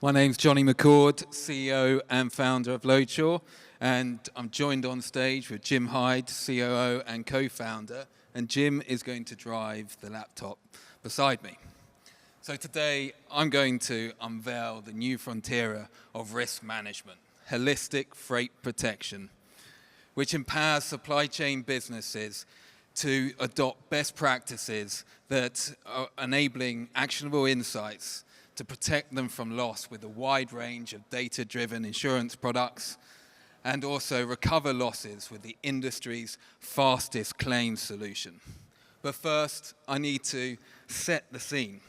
My name's Johnny McCord, CEO and founder of Loadsure, and I'm joined on stage with Jim Hyde, COO and co-founder, and Jim is going to drive the laptop beside me. So today I'm going to unveil the new frontier of risk management, holistic freight protection, which empowers supply chain businesses to adopt best practices that are enabling actionable insights to protect them from loss with a wide range of data-driven insurance products, and also recover losses with the industry's fastest claims solution. But first, I need to set the scene.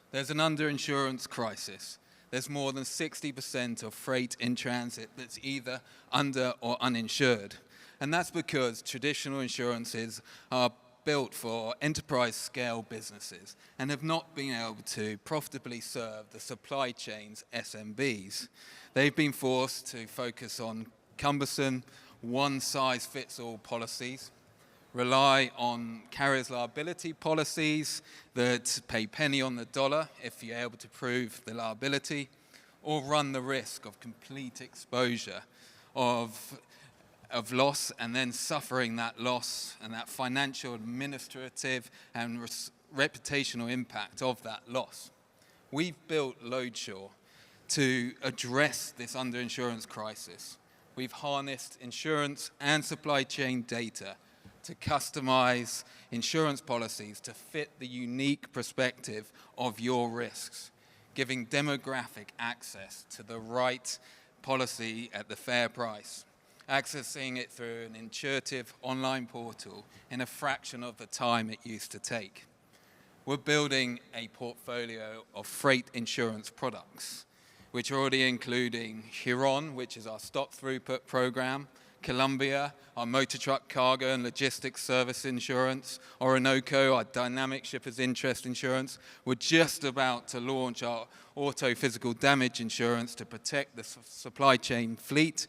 There's an underinsurance crisis. There's more than 60% of freight in transit that's either under or uninsured. And that's because traditional insurances are built for enterprise-scale businesses and have not been able to profitably serve the supply chain's SMBs. They've been forced to focus on cumbersome, one-size-fits-all policies, rely on carriers' liability policies that pay penny on the dollar if you're able to prove the liability, or run the risk of complete exposure of loss and then suffering that loss and that financial, administrative, and reputational impact of that loss. We've built Loadsure to address this underinsurance crisis. We've harnessed insurance and supply chain data to customize insurance policies to fit the unique perspective of your risks, giving demographic access to the right policy at the fair price, accessing it through an intuitive online portal in a fraction of the time it used to take. We're building a portfolio of freight insurance products, which are already including Huron, which is our stock throughput program, Columbia, our motor truck cargo and logistics service insurance, Orinoco, our dynamic shippers interest insurance. We're just about to launch our auto physical damage insurance to protect the supply chain fleet.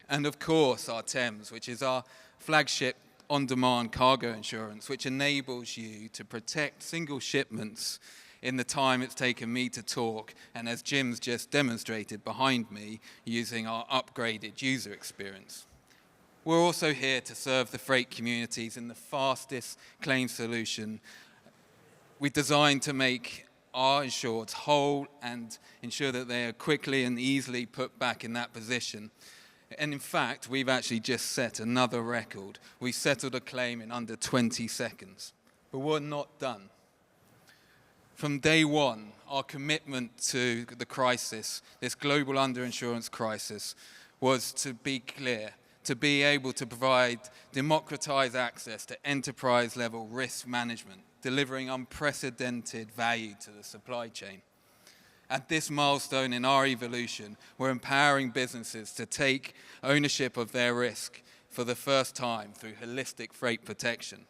And of course, our Thames, which is our flagship on-demand cargo insurance, which enables you to protect single shipments in the time it's taken me to talk, and as Jim's just demonstrated behind me, using our upgraded user experience. We're also here to serve the freight communities in the fastest claim solution. We designed to make our insureds whole and ensure that they are quickly and easily put back in that position. And in fact, we've actually just set another record. We settled a claim in under 20 seconds. But we're not done. From day one, our commitment to the crisis, this global underinsurance crisis, was to be clear, to be able to provide democratized access to enterprise-level risk management, delivering unprecedented value to the supply chain. At this milestone in our evolution, we're empowering businesses to take ownership of their risk for the first time through holistic freight protection.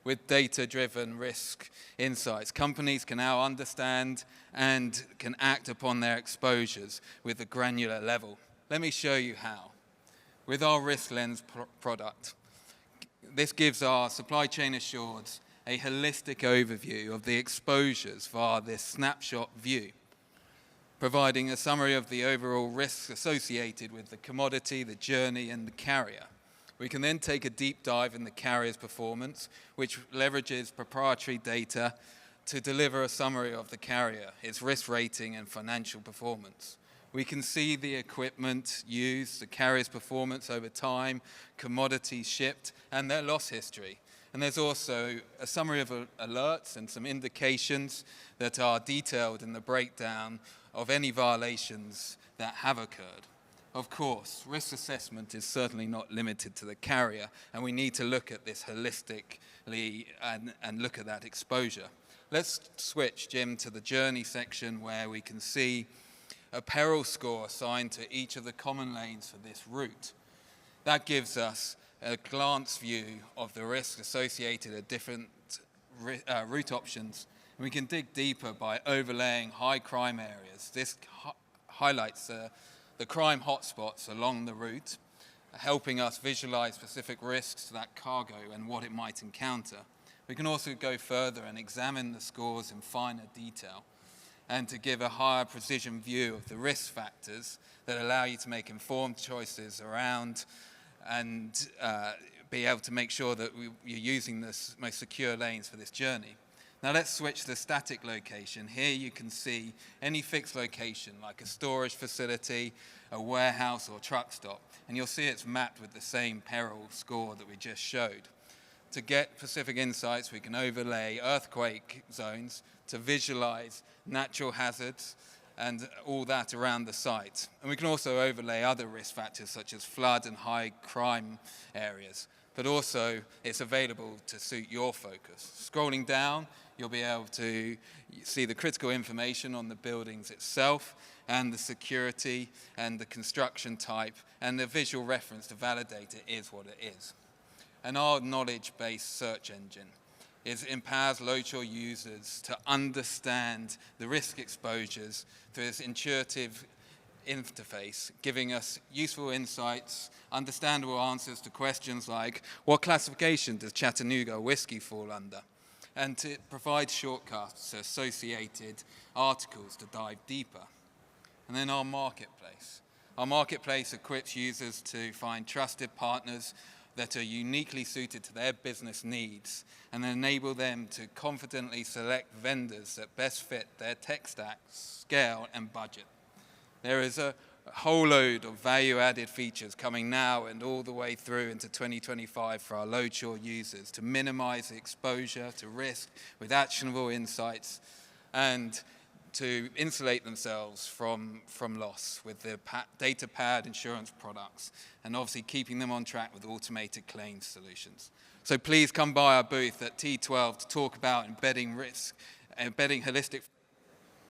With data-driven risk insights, companies can now understand and can act upon their exposures with a granular level. Let me show you how. With our Risk Lens product, this gives our supply chain assureds a holistic overview of the exposures via this snapshot view, providing a summary of the overall risks associated with the commodity, the journey, and the carrier. We can then take a deep dive in the carrier's performance, which leverages proprietary data to deliver a summary of the carrier, its risk rating, and financial performance. We can see the equipment used, the carrier's performance over time, commodities shipped, and their loss history. And there's also a summary of alerts and some indications that are detailed in the breakdown of any violations that have occurred. Of course, risk assessment is certainly not limited to the carrier, and we need to look at this holistically and look at that exposure. Let's switch, Jim, to the journey section where we can see a peril score assigned to each of the common lanes for this route. That gives us a glance view of the risk associated at different route options. We can dig deeper by overlaying high crime areas. This highlights the crime hotspots along the route, helping us visualize specific risks to that cargo and what it might encounter. We can also go further and examine the scores in finer detail. and to give a higher precision view of the risk factors that allow you to make informed choices around and be able to make sure that you're using the most secure lanes for this journey. Now let's switch to the static location. Here you can see any fixed location, like a storage facility, a warehouse or truck stop, and you'll see it's mapped with the same peril score that we just showed. To get specific insights, we can overlay earthquake zones to visualize natural hazards and all that around the site. And we can also overlay other risk factors such as flood and high crime areas. But also, it's available to suit your focus. Scrolling down, you'll be able to see the critical information on the buildings itself and the security and the construction type and the visual reference to validate it is what it is. And our knowledge-based search engine empowers Loadsure users to understand the risk exposures through this intuitive interface, giving us useful insights, understandable answers to questions like, what classification does Chattanooga whiskey fall under? And it provides shortcuts to associated articles to dive deeper. And then our marketplace. Our marketplace equips users to find trusted partners that are uniquely suited to their business needs and enable them to confidently select vendors that best fit their tech stack, scale, and budget. There is a whole load of value-added features coming now and all the way through into 2025 for our Loadsure users to minimize the exposure to risk with actionable insights and to insulate themselves from loss with the data-powered insurance products and obviously keeping them on track with automated claims solutions. So please come by our booth at T12 to talk about embedding holistic